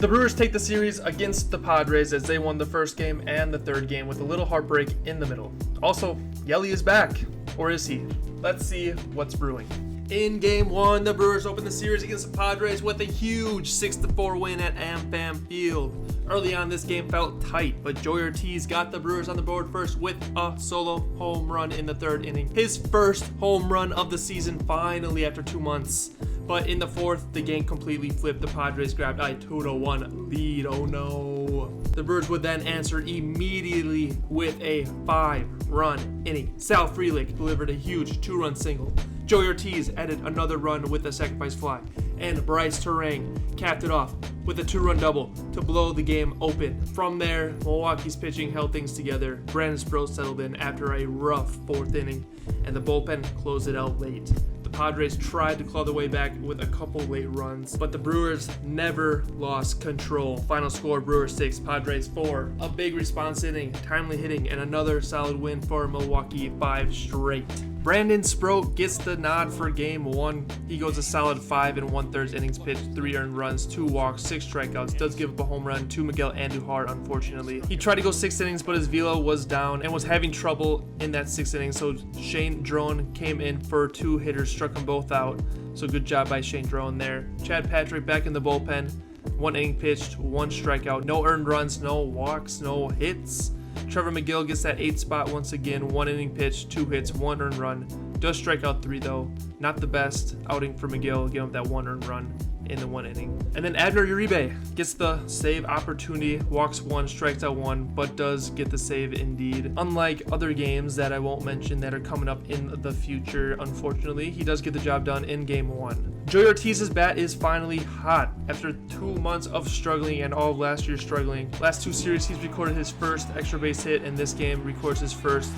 The Brewers take the series against the Padres as they won the first game and the third game with a little heartbreak in the middle. Also, Yelly is back. Or is he? Let's see what's brewing. In Game 1, the Brewers opened the series against the Padres with a huge 6-4 win at AmFam Field. Early on, this game felt tight, but Joey Ortiz got the Brewers on the board first with a solo home run in the third inning. His first home run of the season finally after 2 months. But in the fourth, the game completely flipped. The Padres grabbed a 2-1 lead. Oh no. The Brewers would then answer immediately with a 5-run inning. Sal Frelick delivered a huge 2-run single. Joey Ortiz added another run with a sacrifice fly. And Bryce Terang capped it off with a 2-run double to blow the game open. From there, Milwaukee's pitching held things together. Brandon Sproat settled in after a rough fourth inning, and the bullpen closed it out late. The Padres tried to claw their way back with a couple late runs, but the Brewers never lost control. Final score, Brewers 6, Padres 4. A big response inning, timely hitting, and another solid win for Milwaukee, 5 straight. Brandon Sproat gets the nod for Game 1. He goes a solid 5 1/3 innings pitched, 3 earned runs, 2 walks, 6 strikeouts. Does give up a home run to Miguel Andujar, unfortunately. He tried to go 6 innings, but his velo was down and was having trouble in that 6th inning, so Shane Drone came in for 2 hitters, struck them both out. So good job by Shane Drone there. Chad Patrick back in the bullpen. 1 inning pitched, 1 strikeout, no earned runs, no walks, no hits. Trevor McGill gets that 8th spot once again, 1 inning pitch, 2 hits, 1 earned run. Does strike out 3 though. Not the best outing for McGill, giving up that 1 earned run in the 1 inning. And then Abner Uribe gets the save opportunity, walks 1, strikes out 1, but does get the save indeed. Unlike other games that I won't mention that are coming up in the future, unfortunately, he does get the job done in Game 1. Joey Ortiz's bat is finally hot. After 2 months of struggling and all of last year struggling, last 2 series he's recorded his first extra base hit, and this game records his first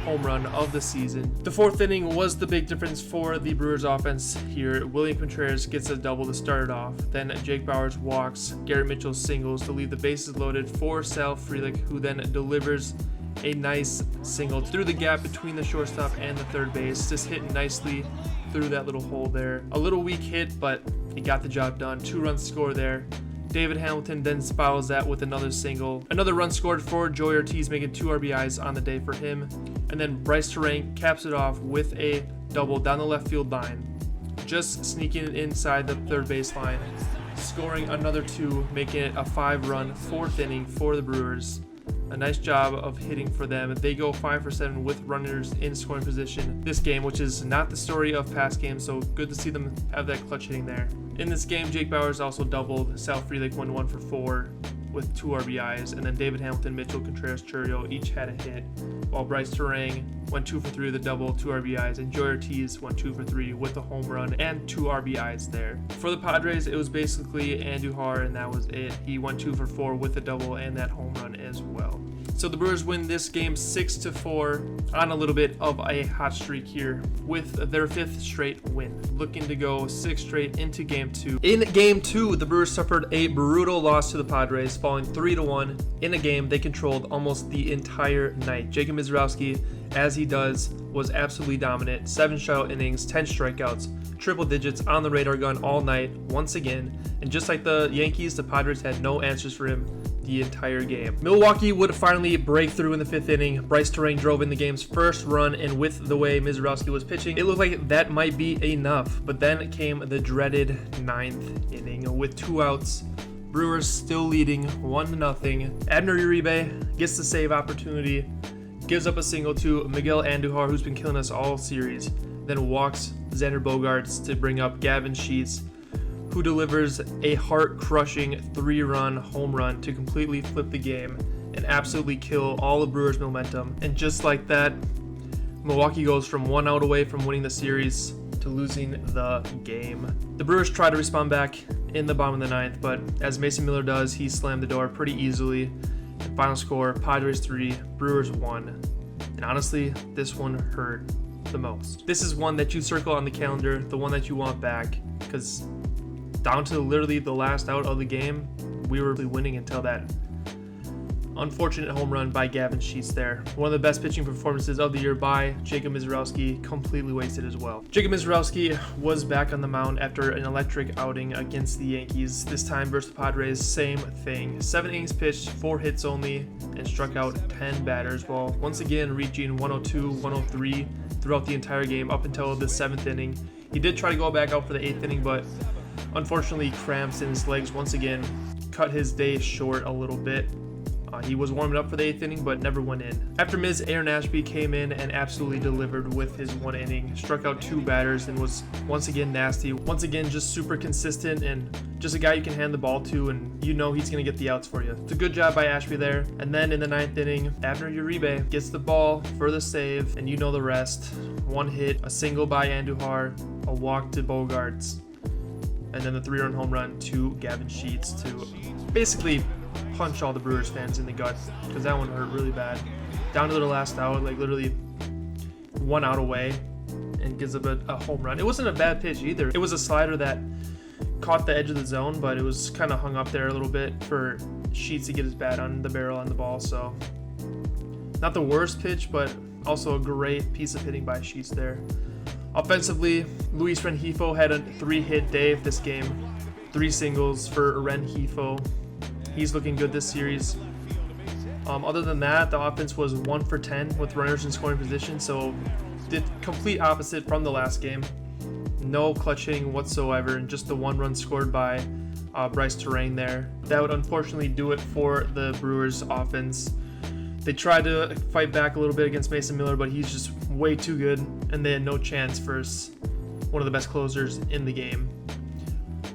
home run of the season. The 4th inning was the big difference for the Brewers offense here. William Contreras gets a double to start it off. Then Jake Bauers walks, Garrett Mitchell singles to leave the bases loaded for Sal Frelick, who then delivers a nice single through the gap between the shortstop and the third base. Just hit nicely through that little hole there. A little weak hit, but he got the job done. 2-run score there. David Hamilton then fouls that with another single. Another run scored for Joey Ortiz, making 2 RBIs on the day for him. And then Bryce Terang caps it off with a double down the left field line, just sneaking it inside the third base line, scoring another 2, making it a 5-run 4th inning for the Brewers. A nice job of hitting for them. They go 5 for 7 with runners in scoring position this game, which is not the story of past games, so good to see them have that clutch hitting there. In this game, Jake Bauers also doubled. Sal Frelick went 1 for 4 with 2 RBIs, and then David Hamilton, Mitchell, Contreras, Churio each had a hit, while Bryce Terang went 2 for 3 with a double, 2 RBIs, and Joey Ortiz went 2 for 3 with a home run and 2 RBIs there. For the Padres, it was basically Andujar, and that was it. He went 2 for 4 with a double and that home run as well. So the Brewers win this game 6-4 on a little bit of a hot streak here with their 5th straight win, looking to go 6 straight into Game 2. In Game 2, the Brewers suffered a brutal loss to the Padres, falling 3-1 in a game they controlled almost the entire night. Jacob Misiorowski, as he does, was absolutely dominant. 7 shutout innings, 10 strikeouts, triple digits on the radar gun all night once again. And just like the Yankees, the Padres had no answers for him the entire game. Milwaukee would finally break through in the 5th inning. Bryce Terang drove in the game's first run, and with the way Misiorowski was pitching, it looked like that might be enough. But then came the dreaded 9th inning with 2 outs. Brewers still leading 1-0. Abner Uribe gets the save opportunity, gives up a single to Miguel Andujar, who's been killing us all series, then walks Xander Bogaerts to bring up Gavin Sheets, who delivers a heart-crushing 3-run home run to completely flip the game and absolutely kill all of Brewers' momentum. And just like that, Milwaukee goes from 1 out away from winning the series to losing the game. The Brewers try to respond back in the bottom of the 9th, but as Mason Miller does, he slammed the door pretty easily. And final score, Padres 3, Brewers 1. And honestly, this one hurt the most. This is one that you circle on the calendar, the one that you want back, because down to literally the last out of the game, we were winning until that unfortunate home run by Gavin Sheets there. One of the best pitching performances of the year by Jacob Misiorowski, completely wasted as well. Jacob Misiorowski was back on the mound after an electric outing against the Yankees. This time versus the Padres, same thing. 7 innings pitched, 4 hits only, and struck out 10 batters, while once again reaching 102, 103 throughout the entire game up until the 7th inning. He did try to go back out for the 8th inning, but unfortunately cramps in his legs once again cut his day short a little bit. He was warming up for the 8th inning, but never went in. After Ms. Aaron Ashby came in and absolutely delivered with his 1 inning, struck out 2 batters, and was once again nasty. Once again, just super consistent and just a guy you can hand the ball to, and you know he's going to get the outs for you. It's a good job by Ashby there. And then in the 9th inning, Abner Uribe gets the ball for the save, and you know the rest. 1 hit, a single by Andujar, a walk to Bogarts, and then the 3-run home run to Gavin Sheets to basically punch all the Brewers fans in the gut, because that one hurt really bad. Down to the last out, like literally 1 out away, and gives up a home run. It wasn't a bad pitch either. It was a slider that caught the edge of the zone, but it was kind of hung up there a little bit for Sheets to get his bat on the barrel on the ball. So not the worst pitch, but also a great piece of hitting by Sheets there. Offensively, Luis Rengifo had a 3-hit day this game. 3 singles for Rengifo. He's looking good this series. Other than that, the offense was 1 for 10 with runners in scoring position, so the complete opposite from the last game. No clutch hitting whatsoever, and just the 1 run scored by Bryce Terrain there. That would unfortunately do it for the Brewers offense. They tried to fight back a little bit against Mason Miller, but he's just way too good, and they had no chance versus one of the best closers in the game.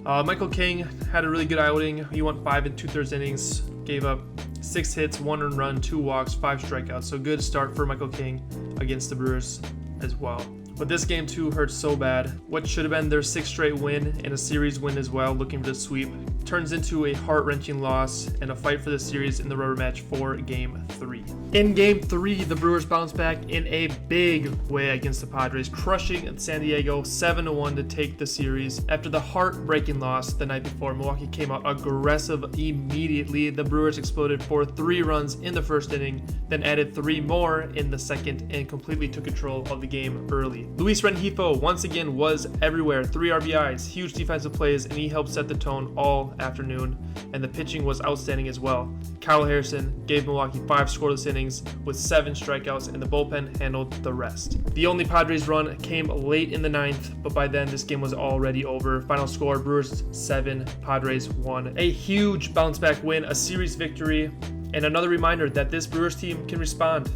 Michael King had a really good outing. He went 5 2/3 innings, gave up 6 hits, 1 earned run, 2 walks, 5 strikeouts. So good start for Michael King against the Brewers as well. But this game too hurt so bad. What should have been their 6th straight win and a series win as well, looking for the sweep, turns into a heart-wrenching loss and a fight for the series in the rubber match for Game 3. In Game 3, the Brewers bounced back in a big way against the Padres, crushing San Diego 7-1 to take the series. After the heartbreaking loss the night before, Milwaukee came out aggressive immediately. The Brewers exploded for 3 runs in the 1st inning, then added 3 more in the 2nd, and completely took control of the game early. Luis Rengifo once again was everywhere. 3 RBIs, huge defensive plays, and he helped set the tone all afternoon. And the pitching was outstanding as well. Kyle Harrison gave Milwaukee 5 scoreless innings with 7 strikeouts, and the bullpen handled the rest. The only Padres run came late in the 9th, but by then this game was already over. Final score, Brewers 7, Padres 1. A huge bounce back win, a series victory, and another reminder that this Brewers team can respond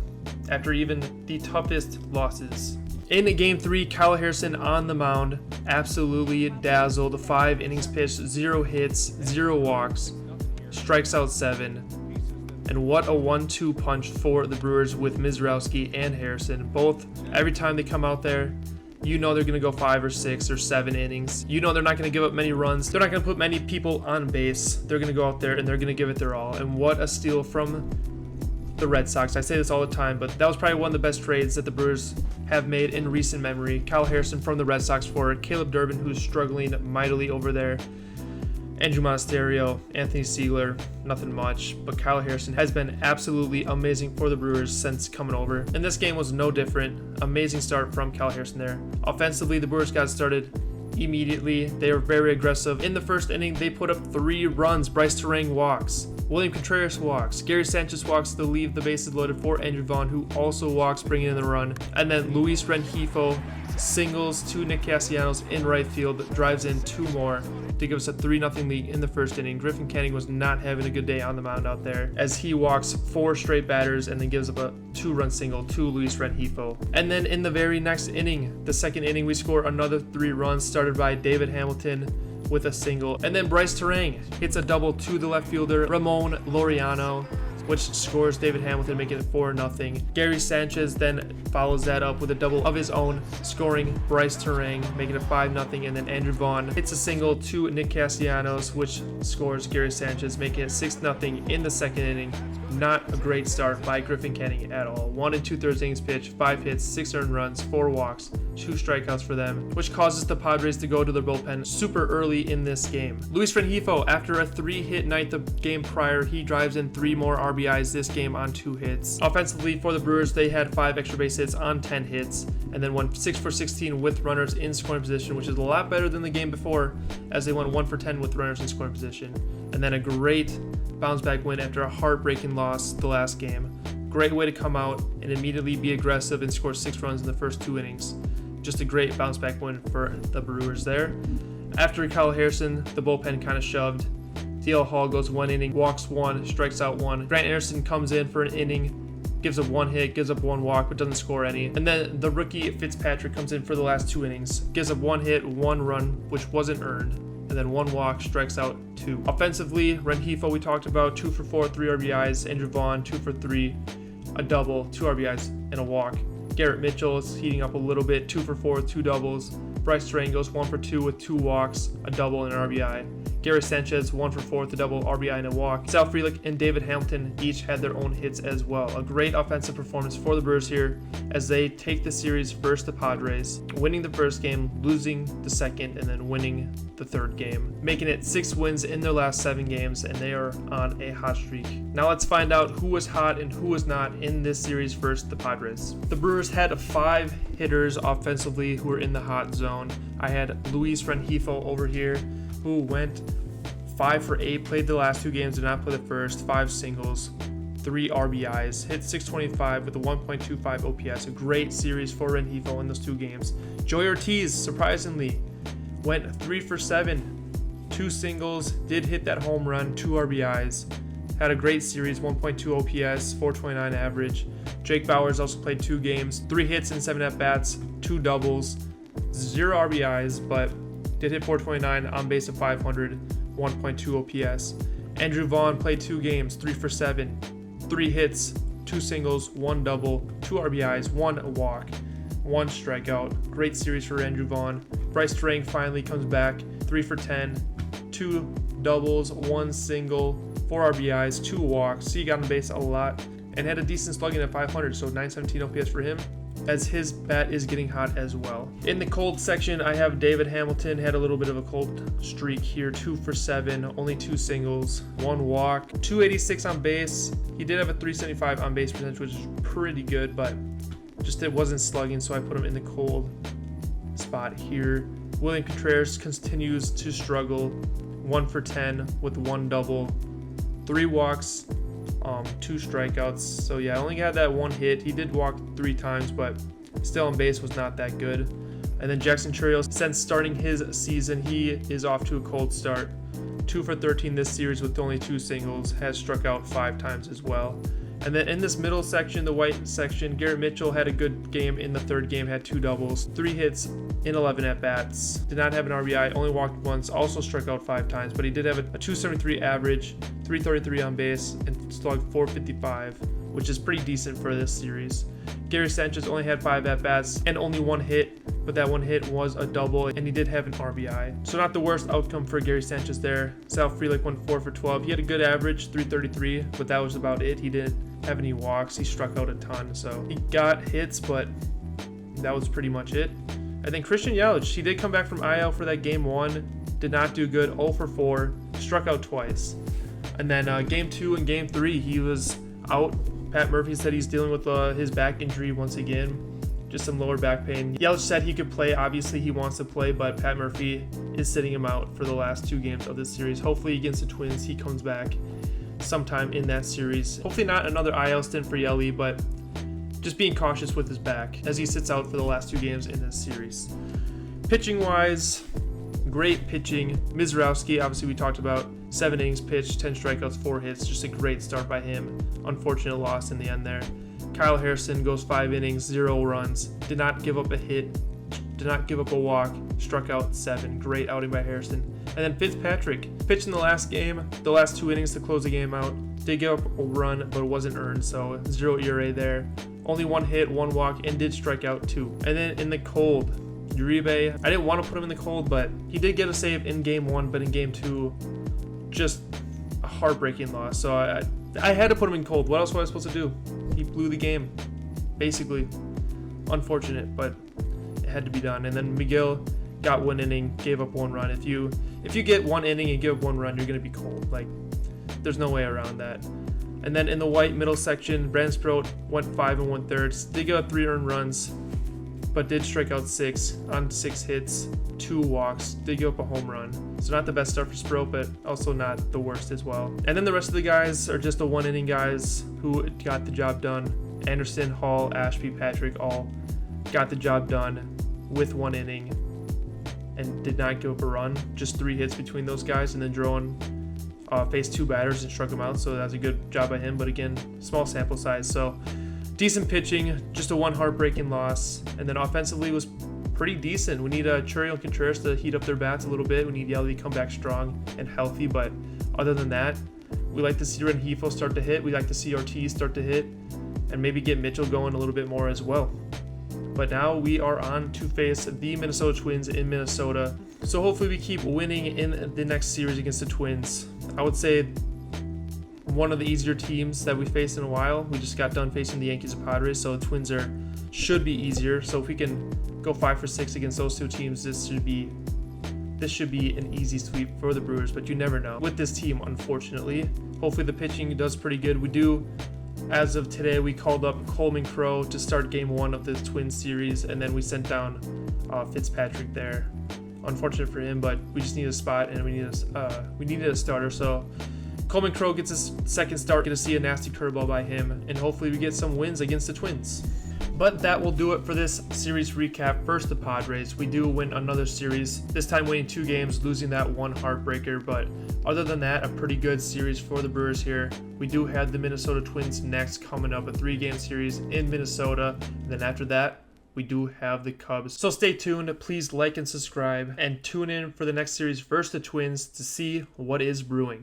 after even the toughest losses. In Game 3, Kyle Harrison on the mound absolutely dazzled. 5 innings pitched, 0 hits, 0 walks, strikes out 7. And what a 1-2 punch for the Brewers with Misiorowski and Harrison. Both, every time they come out there, you know they're going to go 5 or 6 or 7 innings. You know they're not going to give up many runs. They're not going to put many people on base. They're going to go out there and they're going to give it their all. And what a steal from the Red Sox. I say this all the time, but that was probably one of the best trades that the Brewers have made in recent memory. Kyle Harrison from the Red Sox for Caleb Durbin, who's struggling mightily over there. Andrew Monasterio, Anthony Siegler, nothing much, but Kyle Harrison has been absolutely amazing for the Brewers since coming over. And this game was no different. Amazing start from Kyle Harrison there. Offensively, the Brewers got started immediately. They were very aggressive. In the 1st inning, they put up 3 runs. Bryce Terrain walks. William Contreras walks. Gary Sanchez walks to leave the bases loaded for Andrew Vaughn, who also walks, bringing in the run. And then Luis Rengifo singles to Nick Castellanos in right field, drives in 2 more to give us a 3-0 lead in the 1st inning. Griffin Canning was not having a good day on the mound out there, as he walks 4 straight batters and then gives up a 2-run single to Luis Rengifo. And then in the very next inning, the 2nd inning, we score another 3 runs, started by David Hamilton with a single. And then Bryce Terrain hits a double to the left fielder, Ramon Laureano, which scores David Hamilton, making it 4-0. Gary Sanchez then follows that up with a double of his own, scoring Bryce Terrain, making it 5-0. And then Andrew Vaughn hits a single to Nick Castellanos, which scores Gary Sanchez, making it 6-0 in the 2nd inning. Not a great start by Griffin Canning at all. 1 2/3 innings pitched, 5 hits, 6 earned runs, 4 walks, 2 strikeouts for them, which causes the Padres to go to their bullpen super early in this game. Luis Rengifo, after a 3-hit night the game prior, he drives in 3 more RBIs this game on 2 hits. Offensively for the Brewers, they had 5 extra base hits on 10 hits, and then went 6 for 16 with runners in scoring position, which is a lot better than the game before, as they went 1 for 10 with runners in scoring position. And then a great bounce back win after a heartbreaking loss the last game. Great way to come out and immediately be aggressive and score 6 runs in the first 2 innings. Just a great bounce back win for the Brewers there. After Kyle Harrison, the bullpen kind of shoved. DL Hall goes 1 inning, walks 1, strikes out 1. Grant Anderson comes in for an inning, gives up 1 hit, gives up 1 walk, but doesn't score any. And then the rookie Fitzpatrick comes in for the last 2 innings, gives up 1 hit, 1 run, which wasn't earned, and then 1 walk, strikes out 2. Offensively, Rengifo we talked about, 2 for 4, 3 RBIs. Andrew Vaughn, 2 for 3, a double, 2 RBIs, and a walk. Garrett Mitchell is heating up a little bit, 2 for 4 with 2 doubles. Bryce Drain goes 1 for 2 with 2 walks, a double, and an RBI. Gary Sanchez 1 for 4 with a double, RBI, and a walk. Sal Frelick and David Hamilton each had their own hits as well. A great offensive performance for the Brewers here as they take the series versus the Padres, winning the first game, losing the second, and then winning the third game, making it 6 wins in their last 7 games, and they are on a hot streak. Now let's find out who was hot and who was not in this series versus the Padres. The Brewers had 5 hitters offensively who were in the hot zone. I had Luis Rengifo over here, who went 5 for 8, played the last 2 games, did not play the first, 5 singles, 3 RBIs, hit 625 with a 1.25 OPS. A great series for Rengifo in those 2 games. Joey Ortiz, surprisingly, went 3 for 7, 2 singles, did hit that home run, 2 RBIs. Had a great series, 1.2 OPS, 429 average. Jake Bauers also played 2 games, 3 hits and 7 at-bats, 2 doubles, 0 RBIs, but did hit 429, on base of 500, 1.2 OPS. Andrew Vaughn played 2 games, 3 for 7, 3 hits, 2 singles, 1 double, 2 RBIs, 1 walk, 1 strikeout. Great series for Andrew Vaughn. Bryce Drain finally comes back, 3 for 10, 2 doubles, 1 single, 4 RBIs, 2 walks. So he got on base a lot and had a decent slugging at 500, so 917 OPS for him, as his bat is getting hot as well. In the cold section, I have David Hamilton, had a little bit of a cold streak here, 2 for 7, only 2 singles, 1 walk, 286 on base. He did have a 375 on base percentage, which is pretty good, but just it wasn't slugging, so I put him in the cold spot here. William Contreras continues to struggle, 1 for 10 with 1 double, 3 walks, 2 strikeouts. So yeah, I only had that 1 hit. He did walk 3 times, but still on base was not that good. And then Jackson Chirinos, since starting his season, he is off to a cold start. 2 for 13 this series with only 2 singles, has struck out 5 times as well. And then in this middle section, the white section, Garrett Mitchell had a good game in the 3rd game, had 2 doubles, 3 hits in 11 at-bats. Did not have an RBI, only walked once, also struck out 5 times, but he did have a 273 average, 333 on base, and slugged 455, which is pretty decent for this series. Gary Sanchez only had 5 at-bats and only 1 hit, but that 1 hit was a double, and he did have an RBI. So not the worst outcome for Gary Sanchez there. Sal Frelick went 4 for 12. He had a good average, 333, but that was about it. He didn't have any walks. He struck out a ton, so he got hits, but that was pretty much it. And then Christian Yelich, he did come back from IL for that game 1, did not do good, 0 for 4, struck out twice. And then game 2 and game 3, he was out. Pat Murphy said he's dealing with his back injury once again, just some lower back pain. Yelich said he could play. Obviously, he wants to play, but Pat Murphy is sitting him out for the last 2 games of this series. Hopefully, against the Twins, he comes back sometime in that series. Hopefully not another IL stint for Yelly, but just being cautious with his back as he sits out for the last 2 games in this series. Pitching-wise, great pitching. Mizrowski, obviously we talked about, 7 innings pitched, 10 strikeouts, 4 hits. Just a great start by him. Unfortunate loss in the end there. Kyle Harrison goes 5 innings, 0 runs, did not give up a hit, did not give up a walk, struck out 7. Great outing by Harrison. And then Fitzpatrick pitched in the last game, the last 2 innings to close the game out. Did give up a run, but it wasn't earned, so 0 ERA there. Only 1 hit, 1 walk, and did strike out 2. And then in the cold, Uribe, I didn't want to put him in the cold, but he did get a save in game 1, but in game 2, just a heartbreaking loss. So I had to put him in cold. What else was I supposed to do? He blew the game, basically. Unfortunate, but it had to be done. And then Miguel got 1 inning, gave up 1 run. If you get 1 inning and give up 1 run, you're gonna be cold. Like, there's no way around that. And then in the white middle section, Brandon Sproat went 5 1/3. Did give up 3 earned runs, but did strike out 6 on 6 hits, 2 walks, did give up a home run. So not the best start for Sproat, but also not the worst as well. And then the rest of the guys are just the 1 inning guys who got the job done. Anderson, Hall, Ashby, Patrick all got the job done with 1 inning and did not give up a run. Just 3 hits between those guys, and then Drowan faced 2 batters and struck them out, so that's a good job by him. But again, small sample size, so decent pitching, just a 1 heartbreaking loss. And then offensively was pretty decent. We need Churiel and Contreras to heat up their bats a little bit. We need Yelly to come back strong and healthy, but other than that, we like to see Rengifo start to hit. We like to see Ortiz start to hit, and maybe get Mitchell going a little bit more as well. But now we are on to face the Minnesota Twins in Minnesota. So hopefully we keep winning in the next series against the Twins. I would say one of the easier teams that we faced in a while. We just got done facing the Yankees and Padres, so the Twins should be easier. So if we can go 5 for 6 against those 2 teams, this should be an easy sweep for the Brewers, but you never know with this team, unfortunately. Hopefully the pitching does pretty good. We do, as of today, we called up Coleman Crow to start game 1 of the Twins series, and then we sent down Fitzpatrick there. Unfortunate for him, but we just need a spot, and we needed a starter. So Coleman Crow gets his 2nd start. Going to see a nasty curveball by him, and hopefully we get some wins against the Twins. But that will do it for this series recap. First, the Padres. We do win another series, this time winning 2 games, losing that 1 heartbreaker. But other than that, a pretty good series for the Brewers here. We do have the Minnesota Twins next coming up, a 3-game series in Minnesota. And then after that, we do have the Cubs. So stay tuned. Please like and subscribe, and tune in for the next series versus the Twins to see what is brewing.